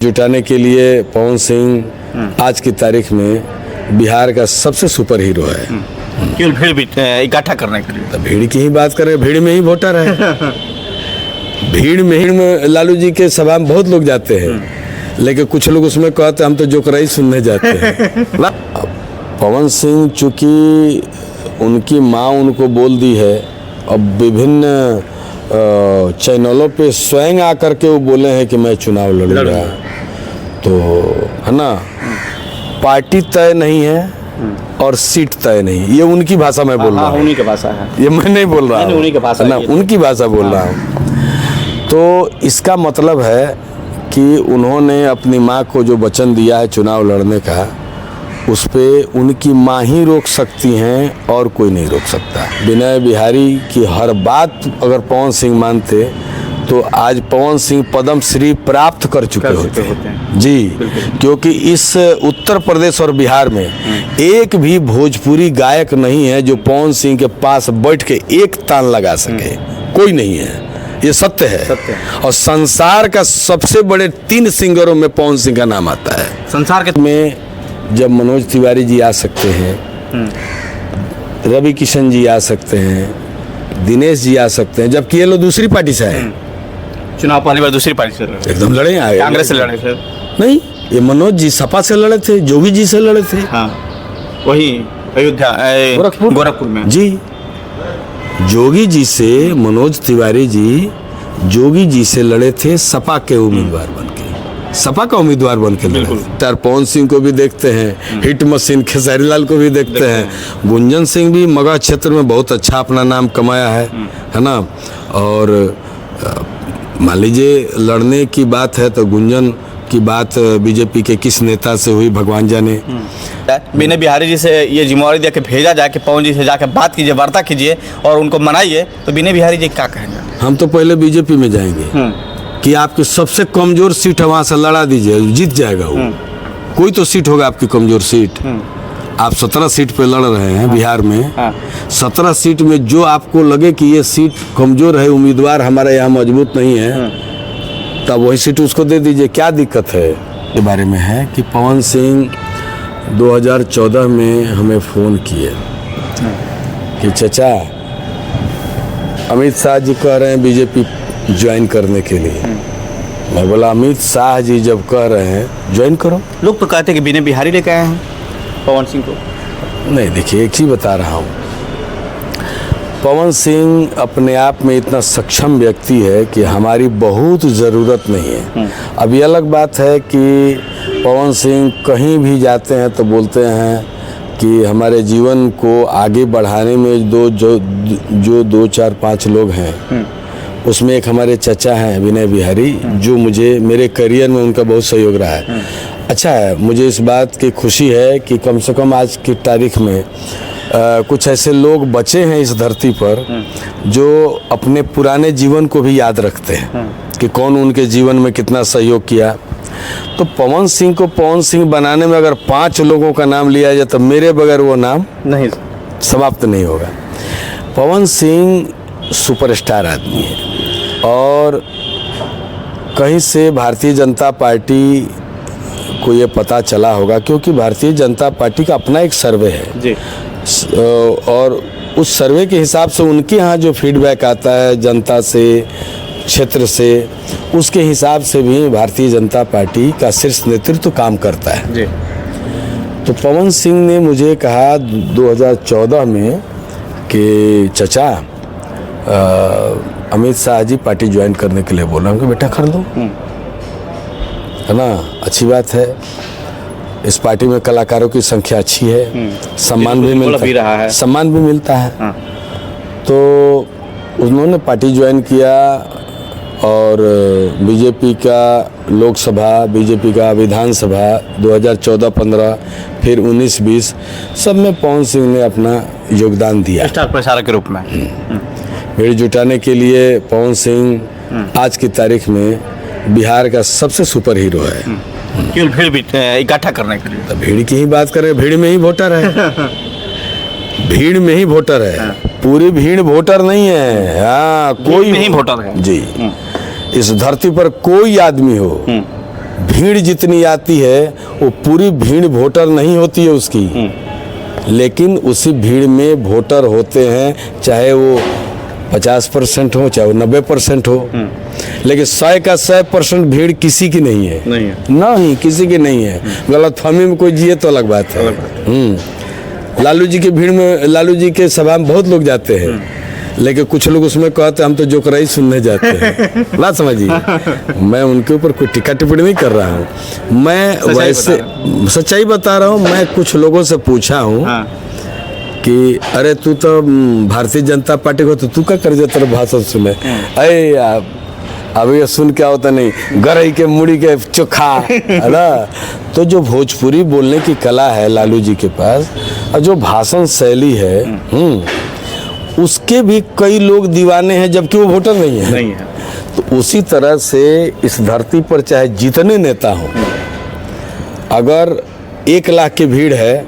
जुटाने के लिए पवन सिंह आज की तारीख में बिहार का सबसे सुपर हीरो है। केवल भीड़ भी इकट्ठा करने के लिए। तो भीड़ की ही बात करें, भीड़ में ही वोटर है। भीड़ में लालू जी के सभा में बहुत लोग जाते हैं, लेकिन कुछ लोग उसमें कहते हैं हम तो जोकराई सुनने जाते हैं। पवन सिंह चूंकि उनकी माँ उनको बोल दी है, अब विभिन्न चैनलों पे स्वयं आकर के वो बोले हैं कि मैं चुनाव लड़ूंगा, तो है ना, पार्टी तय नहीं है और सीट तय नहीं, ये उनकी भाषा में बोल रहा हूँ। उन्हीं की भाषा है, ये मैं नहीं बोल रहा हूँ, उन्हीं की भाषा ना, उनकी भाषा बोल रहा हूँ। तो इसका मतलब है कि उन्होंने अपनी माँ को जो वचन दिया है चुनाव लड़ने का, उस पे उनकी माँ ही रोक सकती हैं और कोई नहीं रोक सकता। विनय बिहारी की हर बात अगर पवन सिंह मानते तो आज पवन सिंह पद्म श्री प्राप्त कर चुके होते हैं जी, क्योंकि इस उत्तर प्रदेश और बिहार में एक भी भोजपुरी गायक नहीं है जो पवन सिंह के पास बैठ के एक तान लगा सके, कोई नहीं है, ये सत्य है। और संसार का सबसे बड़े 3 सिंगरों में पवन सिंह का नाम आता है। संसार के में जब मनोज तिवारी जी आ सकते हैं, रवि किशन जी आ सकते हैं, दिनेश जी आ सकते हैं, जबकि ये लोग दूसरी पार्टी से आए। चुनाव पहली बार दूसरी पार्टी से लड़े, एकदम लड़े आए, कांग्रेस से लड़े थे नहीं, ये मनोज जी सपा से लड़े थे, जोगी जी से लड़े थे। हाँ, वही अयोध्या गोरखपुर में जी, जोगी जी से मनोज तिवारी जी जोगी जी से लड़े थे, सपा के उम्मीदवार बन के, सपा का उम्मीदवार बन के लड़े। यार पवन सिंह को भी देखते हैं, हिट मशीन खेसारी लाल को भी देखते हैं, गुंजन सिंह भी मगध क्षेत्र में बहुत अच्छा अपना नाम कमाया है ना। और मान लीजिए लड़ने की बात है तो गुंजन की बात बीजेपी के किस नेता से हुई भगवान जाने। विनय बिहारी जी से ये जिम्मेवारी दे के भेजा जाए कि पवन जी से जाकर बात कीजिए, वार्ता कीजिए और उनको मनाइए, तो विनय बिहारी जी क्या कहेंगे? हम तो पहले बीजेपी में जाएंगे कि आपकी सबसे कमजोर सीट है वहां से लड़ा दीजिए, जीत जाएगा वो। कोई तो सीट होगा आपकी कमजोर सीट। आप 17 सीट पे लड़ रहे हैं बिहार में, 17 सीट में जो आपको लगे कि ये सीट कमजोर है, उम्मीदवार हमारा यहाँ मजबूत नहीं है, तब वही सीट उसको दे दीजिए, क्या दिक्कत है। के बारे में है कि पवन सिंह 2014 में हमें फ़ोन किए कि चचा अमित शाह जी कह रहे हैं बीजेपी ज्वाइन करने के लिए। मैं बोला अमित शाह जी जब कह रहे हैं ज्वाइन करो। लोग तो कहते हैं कि विनय बिहारी लेके आए हैं पवन सिंह को। नहीं, देखिए एक ही बता रहा हूँ, पवन सिंह अपने आप में इतना सक्षम व्यक्ति है कि हमारी बहुत ज़रूरत नहीं है। अब ये अलग बात है कि पवन सिंह कहीं भी जाते हैं तो बोलते हैं कि हमारे जीवन को आगे बढ़ाने में जो 2 4 5 लोग हैं, उसमें एक हमारे चचा हैं विनय बिहारी, जो मुझे मेरे करियर में उनका बहुत सहयोग रहा है। अच्छा है, मुझे इस बात की खुशी है कि कम से कम आज की तारीख में कुछ ऐसे लोग बचे हैं इस धरती पर जो अपने पुराने जीवन को भी याद रखते हैं कि कौन उनके जीवन में कितना सहयोग किया। तो पवन सिंह को पवन सिंह बनाने में अगर 5 लोगों का नाम लिया जाए तो मेरे बगैर वो नाम नहीं समाप्त नहीं होगा। पवन सिंह सुपरस्टार आदमी है और कहीं से भारतीय जनता पार्टी को ये पता चला होगा, क्योंकि भारतीय जनता पार्टी का अपना एक सर्वे है जी, और उस सर्वे के हिसाब से उनके यहाँ जो फीडबैक आता है जनता से, क्षेत्र से, उसके हिसाब से भी भारतीय जनता पार्टी का शीर्ष नेतृत्व काम करता है जी। तो पवन सिंह ने मुझे कहा 2014 में कि चचा अमित शाह जी पार्टी ज्वाइन करने के लिए बोल रहे हैं कि बेटा कर लो, है ना, अच्छी बात है। इस पार्टी में कलाकारों की संख्या अच्छी है, सम्मान भी मिलता है, सम्मान भी मिलता है। तो उन्होंने पार्टी ज्वाइन किया और बीजेपी का लोकसभा, बीजेपी का विधानसभा 2014-15, फिर 19-20, सब में पवन सिंह ने अपना योगदान दिया स्टार प्रचारक के रूप में। भीड़ जुटाने के लिए पवन सिंह आज की तारीख में बिहार का सबसे सुपर हीरो है। केवल भीड़ भी इकट्ठा करने के लिए। तो भीड़ की ही बात करें, भीड़ में ही वोटर है। भीड़ में ही वोटर है, पूरी भीड़ वोटर नहीं है। हाँ, कोई नहीं वोटर है जी। इस धरती पर कोई आदमी हो भीड़ जितनी आती है वो पूरी भीड़ वोटर नहीं होती है उसकी, लेकिन उसी भीड़ में वोटर होते हैं, चाहे वो 50% हो चाहे वो 90% हो, लेकिन 100 का 100% भीड़ किसी की नहीं है, नहीं किसी की नहीं है। गलतफहमी में कोई जिए तो अलग बात है। लालू जी की भीड़ में, लालू जी के सभा में बहुत लोग जाते हैं, लेकिन कुछ लोग उसमें कहते हम तो जोकराई सुनने जाते हैं। बात समझिए, मैं उनके ऊपर कोई टिक्का टिप्पणी नहीं कर रहा हूँ, मैं वैसे सच्चाई बता रहा हूँ। मैं कुछ लोगों से पूछा हूँ कि अरे तू तो भारतीय जनता पार्टी को, तो तू क्या कर तेरा भाषण सुने, अरे अब ये सुन क्या होता नहीं, गरई के मुड़ी के चोखा है ना। तो जो भोजपुरी बोलने की कला है लालू जी के पास और जो भाषण शैली है, उसके भी कई लोग दीवाने हैं, जबकि वो वोटर नहीं है। तो उसी तरह से इस धरती पर चाहे जितने नेता हों, अगर 1 लाख की भीड़ है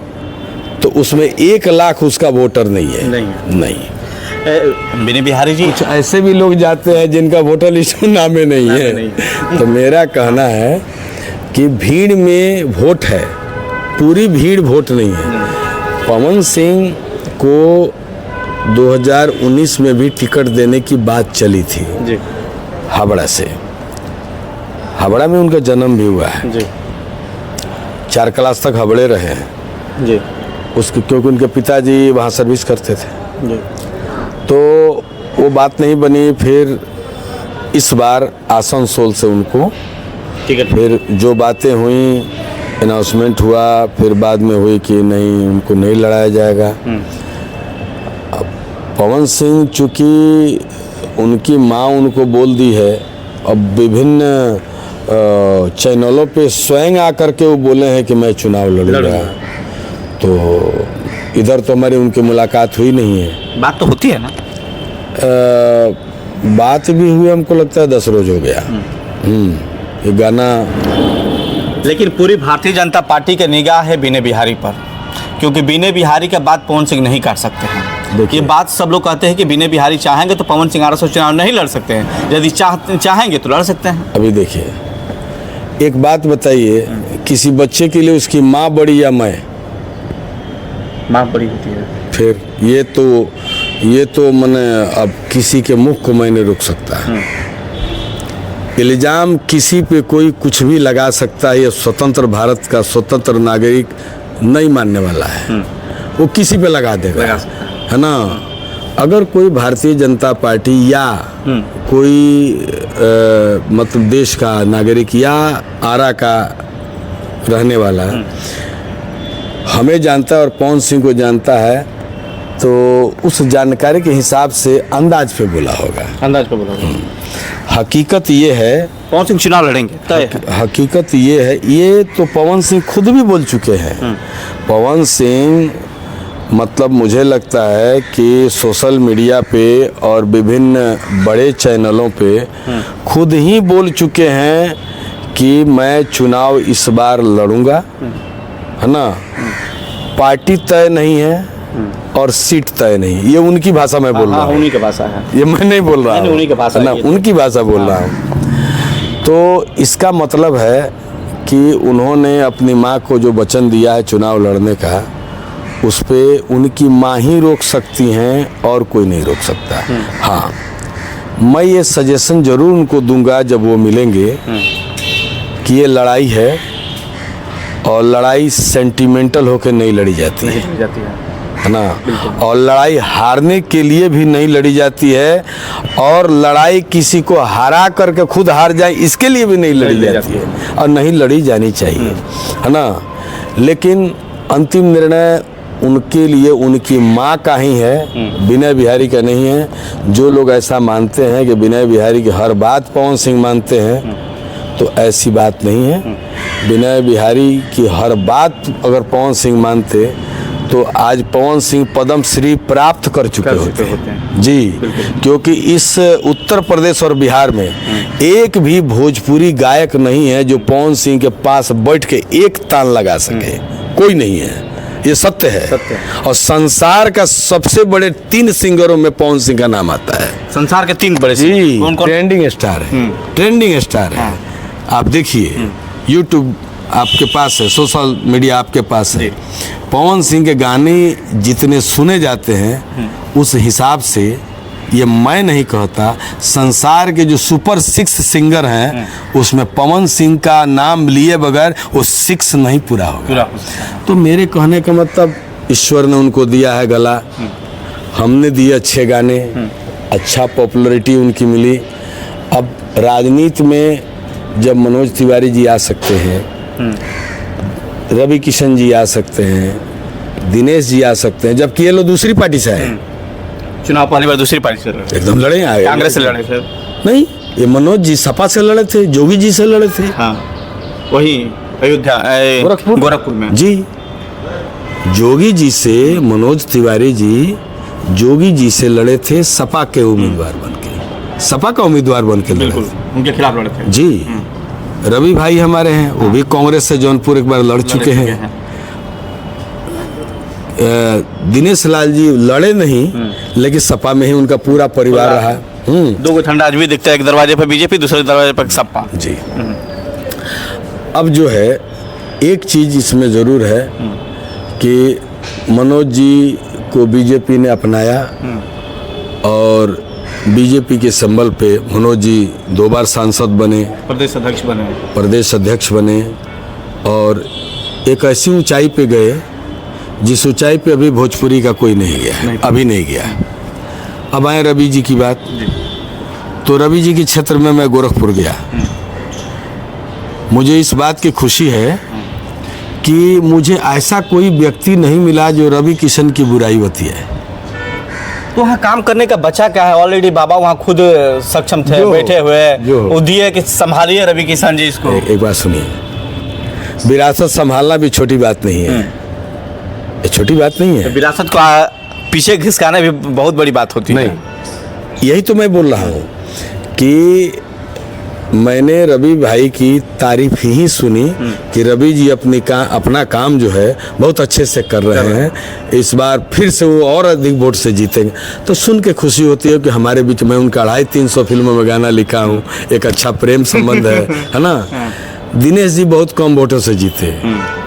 तो उसमें 1 लाख उसका वोटर नहीं है। नहीं। बिने बिहारी जी, कुछ ऐसे भी लोग जाते हैं जिनका वोटर लिस्ट नाम में नहीं है। तो मेरा कहना है कि भीड़ में वोट है, पूरी भीड़ वोट नहीं है। पवन सिंह को 2019 में भी टिकट देने की बात चली थी जी। हावड़ा से, हावड़ा में उनका जन्म भी हुआ है जी। 4 क्लास तक हावड़े रहे हैं जी। उसके क्योंकि उनके पिताजी वहाँ सर्विस करते थे जी। तो वो बात नहीं बनी। फिर इस बार आसनसोल से उनको टिकट, फिर जो बातें हुई, अनाउंसमेंट हुआ, फिर बाद में हुई कि नहीं, उनको नहीं लड़ाया जाएगा। पवन सिंह चूँकि उनकी माँ उनको बोल दी है, अब विभिन्न चैनलों पे स्वयं आकर के वो बोले हैं कि मैं चुनाव लड़ूंगा, तो इधर तो हमारी उनकी मुलाकात हुई नहीं है। बात तो होती है ना, बात भी हुई, हमको लगता है 10 रोज हो गया। ये गाना, लेकिन पूरी भारतीय जनता पार्टी की निगाह है बिने बिहारी पर, क्योंकि बिने बिहारी का बात पवन सिंह नहीं कर सकते हैं। ये बात सब लोग कहते हैं कि बिने बिहारी चाहेंगे तो पवन सिंह आरएसएस चुनाव नहीं लड़ सकते हैं, यदि चाहेंगे तो लड़ सकते हैं। अभी देखिए, एक बात बताइए, किसी बच्चे के लिए उसकी माँ बड़ी या मैं? माँ बड़ी होती है। फिर ये तो मैंने अब किसी के मुख को मैं नहीं रोक सकता। इल्जाम किसी पे कोई कुछ भी लगा सकता है, ये स्वतंत्र भारत का स्वतंत्र नागरिक नहीं मानने वाला है, वो किसी पे लगा देगा, है ना। अगर कोई भारतीय जनता पार्टी या कोई मतलब देश का नागरिक या आरा का रहने वाला हमें जानता है और पवन सिंह को जानता है, तो उस जानकारी के हिसाब से अंदाज पे बोला होगा। हकीकत ये है पवन सिंह चुनाव लड़ेंगे, तय है। हकीकत ये है, ये तो पवन सिंह खुद भी बोल चुके हैं। पवन सिंह मतलब मुझे लगता है कि सोशल मीडिया पे और विभिन्न बड़े चैनलों पे खुद ही बोल चुके हैं कि मैं चुनाव इस बार लड़ूंगा, है ना। पार्टी तय नहीं है और सीट तय नहीं, ये उनकी भाषा में बोल रहा हूँ। उन्हीं की भाषा है, ये मैं नहीं बोल रहा हूँ, उन्हीं की भाषा ना, उनकी भाषा बोल रहा हूँ। तो इसका मतलब है कि उन्होंने अपनी माँ को जो वचन दिया है चुनाव लड़ने का, उस पे उनकी माँ ही रोक सकती हैं और कोई नहीं रोक सकता। हाँ, मैं ये सजेशन जरूर उनको दूंगा जब वो मिलेंगे कि ये लड़ाई है और लड़ाई सेंटिमेंटल होकर नहीं लड़ी जाती है ना, और लड़ाई हारने के लिए भी नहीं लड़ी जाती है, और लड़ाई किसी को हरा करके खुद हार जाए इसके लिए भी नहीं लड़ी जाती है, और नहीं लड़ी जानी चाहिए, है ना। लेकिन अंतिम निर्णय उनके लिए उनकी माँ का ही है, विनय बिहारी का नहीं है। जो लोग ऐसा मानते हैं कि विनय बिहारी की हर बात पवन सिंह मानते हैं, तो ऐसी बात नहीं है। विनय बिहारी की हर बात अगर पवन सिंह मानते तो आज पवन सिंह पद्म श्री प्राप्त कर चुके होते हैं जी। क्योंकि इस उत्तर प्रदेश और बिहार में एक भी भोजपुरी गायक नहीं है जो पवन सिंह के पास बैठ के एक तान लगा सके, कोई नहीं है, ये सत्य है। और संसार का सबसे बड़े 3 सिंगरों में पवन सिंह का नाम आता है। संसार के 3 बड़े जी, ट्रेंडिंग स्टार है, ट्रेंडिंग स्टार है। आप देखिए यूट्यूब आपके पास है, सोशल मीडिया आपके पास है, पवन सिंह के गाने जितने सुने जाते हैं उस हिसाब से ये मैं नहीं कहता, संसार के जो सुपर 6 सिंगर हैं उसमें पवन सिंह का नाम लिए बगैर वो 6 नहीं पूरा होगा। तो मेरे कहने का मतलब ईश्वर ने उनको दिया है गला, हमने दिए अच्छे गाने, अच्छा पॉपुलैरिटी उनकी मिली। अब राजनीति में जब मनोज तिवारी जी आ सकते हैं, रवि किशन जी आ सकते हैं, दिनेश जी आ सकते हैं, जबकि ये लोग दूसरी पार्टी से आए, चुनाव पहली बार दूसरी पार्टी से लड़े, एकदम लड़े आए, कांग्रेस से लड़े थे नहीं, ये मनोज जी सपा से लड़े थे, जोगी जी से लड़े थे। हाँ, वही अयोध्या गोरखपुर में जी, जोगी जी से मनोज तिवारी जी जोगी जी से लड़े थे, सपा के उम्मीदवार बन के, सपा का उम्मीदवार बन के लड़े थे, उनके खिलाफ लड़े थे जी। रवि भाई हमारे हैं, वो भी कांग्रेस से जौनपुर एक बार लड़ चुके हैं। दिनेश लाल जी लड़े नहीं, लेकिन सपा में ही उनका पूरा परिवार रहा। दो ठंडा आज भी दिखता है, एक दरवाजे पर बीजेपी, दूसरे दरवाजे पर सपा जी। अब जो है एक चीज इसमें जरूर है कि मनोज जी को बीजेपी ने अपनाया और बीजेपी के संबल पे मनोज जी 2 बार सांसद बने, प्रदेश अध्यक्ष बने और एक ऐसी ऊंचाई पे गए जिस ऊंचाई पे अभी भोजपुरी का कोई नहीं गया, अभी नहीं गया। अब आए रवि जी की बात, तो रवि जी के क्षेत्र में मैं गोरखपुर गया, मुझे इस बात की खुशी है कि मुझे ऐसा कोई व्यक्ति नहीं मिला जो रवि किशन की बुराई होती है। तो वहाँ काम करने का बचा क्या है, ऑलरेडी बाबा वहाँ खुद सक्षम थे, बैठे हुए, वो दिए कि संभालिए रवि किशन जी इसको। एक बात सुनिए, विरासत संभालना भी छोटी बात नहीं है, ये छोटी बात नहीं है। विरासत को पीछे घिसकाना भी बहुत बड़ी बात होती है। यही तो मैं बोल रहा हूँ कि मैंने रवि भाई की तारीफ ही सुनी कि रवि जी अपना काम जो है बहुत अच्छे से कर रहे हैं, इस बार फिर से वो और अधिक वोट से जीतेंगे, तो सुन के खुशी होती है कि हमारे बीच में उनका 250-300 फिल्मों में गाना लिखा हूँ, एक अच्छा प्रेम संबंध है ना। दिनेश जी बहुत कम वोटों से जीते,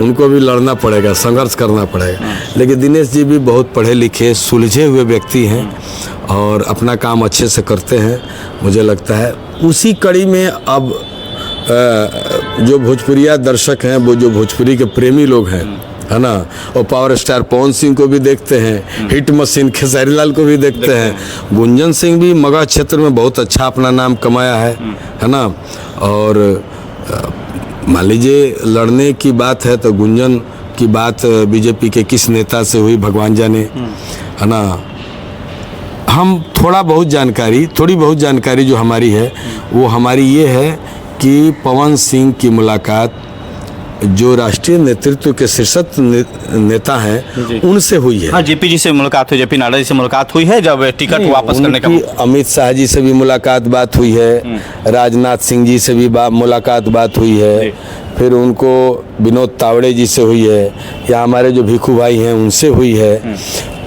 उनको भी लड़ना पड़ेगा, संघर्ष करना पड़ेगा, लेकिन दिनेश जी भी बहुत पढ़े लिखे सुलझे हुए व्यक्ति हैं और अपना काम अच्छे से करते हैं। मुझे लगता है उसी कड़ी में अब जो भोजपुरिया दर्शक हैं, वो जो भोजपुरी के प्रेमी लोग हैं, है ना, और पावर स्टार पवन सिंह को भी देखते हैं, हिट मशीन खेसारी लाल को भी देखते हैं, गुंजन सिंह भी मगध क्षेत्र में बहुत अच्छा अपना नाम कमाया है ना। और मान लीजिए लड़ने की बात है तो गुंजन की बात बीजेपी के किस नेता से हुई भगवान जाने, है ना। हम थोड़ी बहुत जानकारी जो हमारी है वो हमारी ये है कि पवन सिंह की मुलाकात जो राष्ट्रीय नेतृत्व के शीर्षस्थ नेता हैं उनसे हुई है। हाँ, जेपी जी से मुलाकात हुई, जेपी नड्डा जी से मुलाकात हुई है, जब टिकट वापस करने का। अमित शाह जी से भी मुलाकात बात हुई है, राजनाथ सिंह जी से भी मुलाकात बात हुई है, फिर उनको विनोद तावड़े जी से हुई है, या हमारे जो भिखू भाई हैं उनसे हुई है।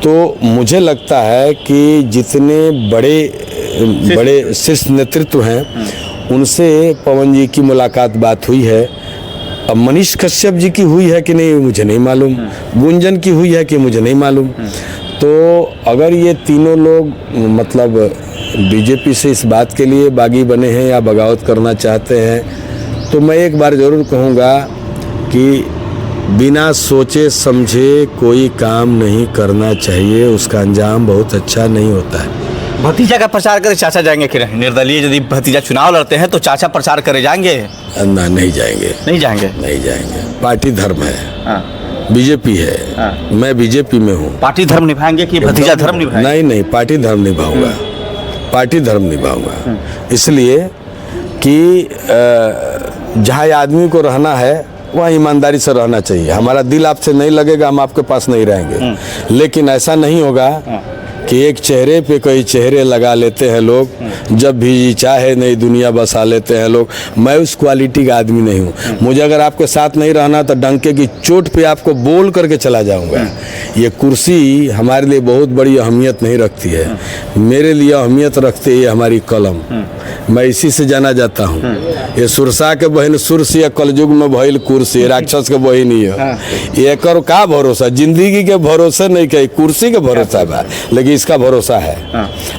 तो मुझे लगता है कि जितने बड़े शीर्ष नेतृत्व हैं उनसे पवन जी की मुलाकात बात हुई है। अब मनीष कश्यप जी की हुई है कि नहीं मुझे नहीं मालूम, गुंजन की हुई है कि मुझे नहीं मालूम। तो अगर ये तीनों लोग मतलब बीजेपी से इस बात के लिए बागी बने हैं या बगावत करना चाहते हैं, तो मैं एक बार ज़रूर कहूँगा कि बिना सोचे समझे कोई काम नहीं करना चाहिए, उसका अंजाम बहुत अच्छा नहीं होता है। भतीजा का प्रचार करे चाचा जाएंगे कि नहीं? निर्दलीय यदि भतीजा चुनाव लड़ते हैं तो चाचा प्रचार करे जाएंगे? ना, नहीं जाएंगे। नहीं जाएंगे। पार्टी धर्म है, बीजेपी है, मैं बीजेपी में हूँ। पार्टी धर्म निभाएंगे कि भतीजा धर्म निभाएंगे? नहीं, पार्टी धर्म निभाऊंगा, पार्टी धर्म निभाऊंगा, इसलिए कि जहाँ आदमी को रहना है वहाँ ईमानदारी से रहना चाहिए। हमारा दिल आपसे नहीं लगेगा, हम आपके पास नहीं रहेंगे, लेकिन ऐसा नहीं होगा कि एक चेहरे पे कई चेहरे लगा लेते हैं लोग, जब भी चाहे नई दुनिया बसा लेते हैं लोग। मैं उस क्वालिटी का आदमी नहीं हूँ। मुझे अगर आपके साथ नहीं रहना तो डंके की चोट पे आपको बोल करके चला जाऊँगा। ये कुर्सी हमारे लिए बहुत बड़ी अहमियत नहीं रखती है, मेरे लिए अहमियत रखती है हमारी कलम। मैं इसी से जाना जाता हूँ। ये सुरसा के बहन सुरसी या कलयुग में भइल कुर्सी, राक्षस के बहन ही है। ये करो का भरोसा, जिंदगी के भरोसे नहीं कही, कुर्सी के भरोसा बा, लेकिन इसका भरोसा है।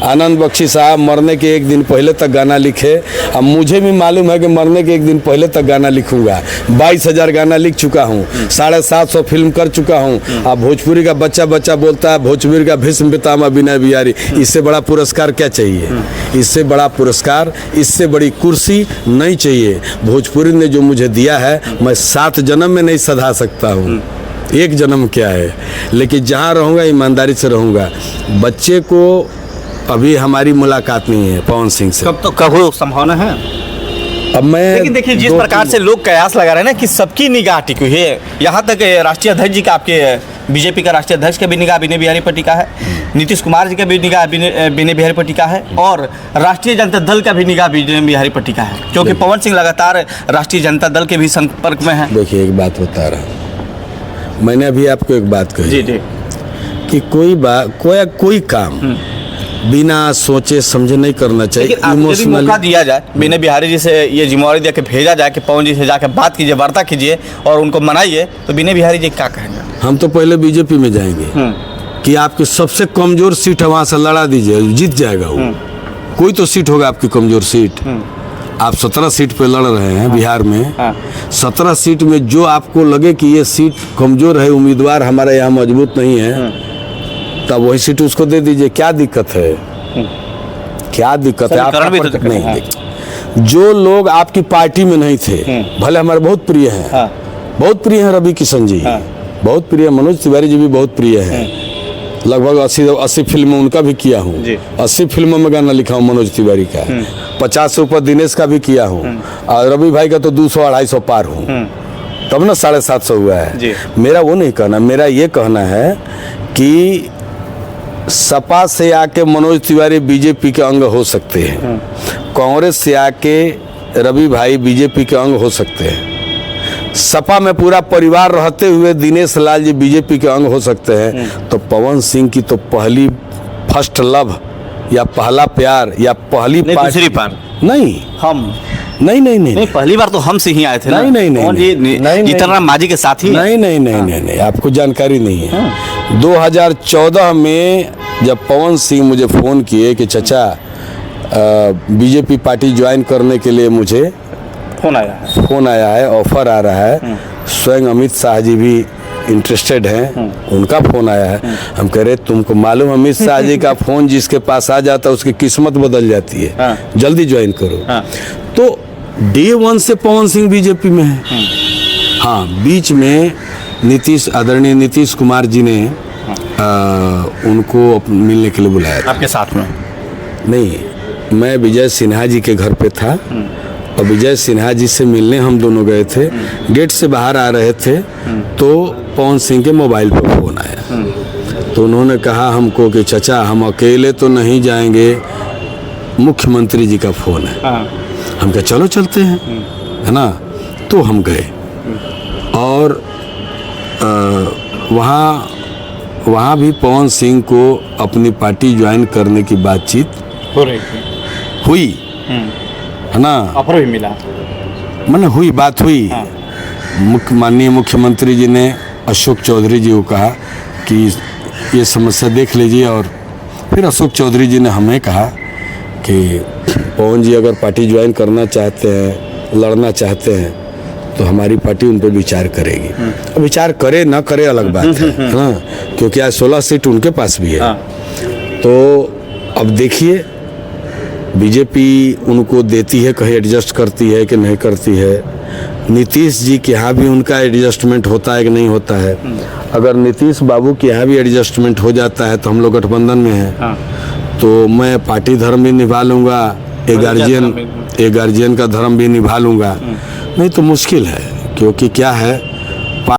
आनंद बख्शी साहब मरने के एक दिन पहले तक गाना लिखे। अब मुझे भी मालूम है कि मरने के एक दिन पहले तक गाना लिखूंगा। 22,000 गाना लिख चुका हूँ, 750 फिल्म कर चुका हूँ। अब भोजपुरी का बच्चा बच्चा बोलता है भोजपुरी का भीष्म पितामह विनय बिहारी। इससे बड़ा पुरस्कार क्या चाहिए? इससे बड़ा पुरस्कार, इससे बड़ी कुर्सी नहीं चाहिए। भोजपुरी ने जो मुझे दिया है मैं 7 जन्म में नहीं सधा सकता हूँ, एक जन्म क्या है। लेकिन जहाँ रहूँगा ईमानदारी से रहूँगा। बच्चे को अभी हमारी मुलाकात नहीं है पवन सिंह से। कब हो संभावना है? अब मैं लेकिन देखिए जिस प्रकार से लोग कयास लगा रहे हैं ना कि सबकी निगाह टिकी हुई है, यहाँ तक राष्ट्रीय अध्यक्ष जी का, आपके बीजेपी का राष्ट्रीय अध्यक्ष का भी निगाह विनय बिहारी पर टिका है, नीतीश कुमार जी का भी निगाह विनय बिहारी पर टिका है, और राष्ट्रीय जनता दल का भी निगाह विनय बिहारी पर टिका है, क्योंकि पवन सिंह लगातार राष्ट्रीय जनता दल के भी संपर्क में है। देखिए एक बात बता रहा हूँ, मैंने अभी आपको एक बात कही जी जी कि कोई काम बिना सोचे समझे नहीं करना चाहिए। यदि मौका दिया जाए विनय बिहारी जी से ये जिम्मेवारी दे के भेजा जाए कि पवन जी से जाकर बात कीजिए, वार्ता कीजिए और उनको मनाइए, तो विनय बिहारी जी क्या कहेंगे? हम तो पहले बीजेपी में जाएंगे कि आपकी सबसे कमजोर सीट है वहाँ से लड़ा दीजिए, जीत जाएगा वो। कोई तो सीट होगा आपकी कमजोर सीट। आप 17 सीट पे लड़ रहे हैं बिहार में। 17 सीट में जो आपको लगे कि ये सीट कमजोर है, उम्मीदवार हमारे यहाँ मजबूत नहीं है, तब वही सीट उसको दे दीजिए। क्या दिक्कत है? क्या दिक्कत है? आपका नहीं, जो लोग आपकी पार्टी में नहीं थे, भले हमारे बहुत प्रिय हैं, बहुत प्रिय हैं रवि किशन जी, बहुत प्रिय, मनोज तिवारी जी भी बहुत प्रिय हैं। लगभग 80 फिल्मों उनका भी किया हूँ, 80 फिल्मों में गाना लिखा हूँ मनोज तिवारी का। 50 से ऊपर दिनेश का भी किया हूँ, और रवि भाई का तो 200-250 पार हूँ, तब ना 750 हुआ है। मेरा वो नहीं कहना, मेरा ये कहना है कि सपा से आके मनोज तिवारी बीजेपी के अंग हो सकते हैं, कांग्रेस से आके रवि भाई बीजेपी के अंग हो सकते हैं, सपा में पूरा परिवार रहते हुए दिनेश लाल जी बीजेपी के अंग हो सकते हैं, तो पवन सिंह की तो पहली फर्स्ट लव या पहला प्यार या पहली दूसरी पार नहीं, हम नहीं, पहली बार तो हम से ही आए थे। नहीं, जीतन मांझी के साथ ही। नहीं, आपको जानकारी नहीं है। 2014 में जब पवन सिंह मुझे फ़ोन किए कि चाचा बीजेपी पार्टी ज्वाइन करने के लिए मुझे फ़ोन आया है, ऑफर आ रहा है, स्वयं अमित शाह जी भी इंटरेस्टेड हैं, उनका फ़ोन आया है। हम कह रहे तुमको मालूम अमित शाह जी का फ़ोन जिसके पास आ जाता है उसकी किस्मत बदल जाती है, जल्दी ज्वाइन करो। तो डे 1 से पवन सिंह बीजेपी में है। हाँ, बीच में आदरणीय नीतीश कुमार जी ने उनको मिलने के लिए बुलाया था। आपके साथ में? नहीं, मैं विजय सिन्हा जी के घर पे था और विजय सिन्हा जी से मिलने हम दोनों गए थे। गेट से बाहर आ रहे थे तो पवन सिंह के मोबाइल पर फ़ोन आया, तो उन्होंने कहा हमको कि चाचा हम अकेले तो नहीं जाएंगे, मुख्यमंत्री जी का फ़ोन है। हम कहा चलो चलते हैं, है ना। तो हम गए और वहाँ भी पवन सिंह को अपनी पार्टी ज्वाइन करने की बातचीत हो रही हुई, है ना। ऑफर भी मिला, मैंने हुई, बात हुई। माननीय मुख्यमंत्री जी ने अशोक चौधरी जी को कहा कि ये समस्या देख लीजिए, और फिर अशोक चौधरी जी ने हमें कहा कि पवन जी अगर पार्टी ज्वाइन करना चाहते हैं, लड़ना चाहते हैं, तो हमारी पार्टी उन पर विचार करेगी। अब विचार करे ना करे अलग बात है ना, क्योंकि आज 16 सीट उनके पास भी है। तो अब देखिए बीजेपी उनको देती है, कहीं एडजस्ट करती है कि नहीं करती है। नीतीश जी के यहाँ भी उनका एडजस्टमेंट होता है कि नहीं होता है। अगर नीतीश बाबू के यहाँ भी एडजस्टमेंट हो जाता है तो हम लोग गठबंधन में हैं, तो मैं पार्टी धर्म भी निभा लूँगा, एक गार्जियन का धर्म भी निभा लूँगा। नहीं तो मुश्किल है, क्योंकि क्या है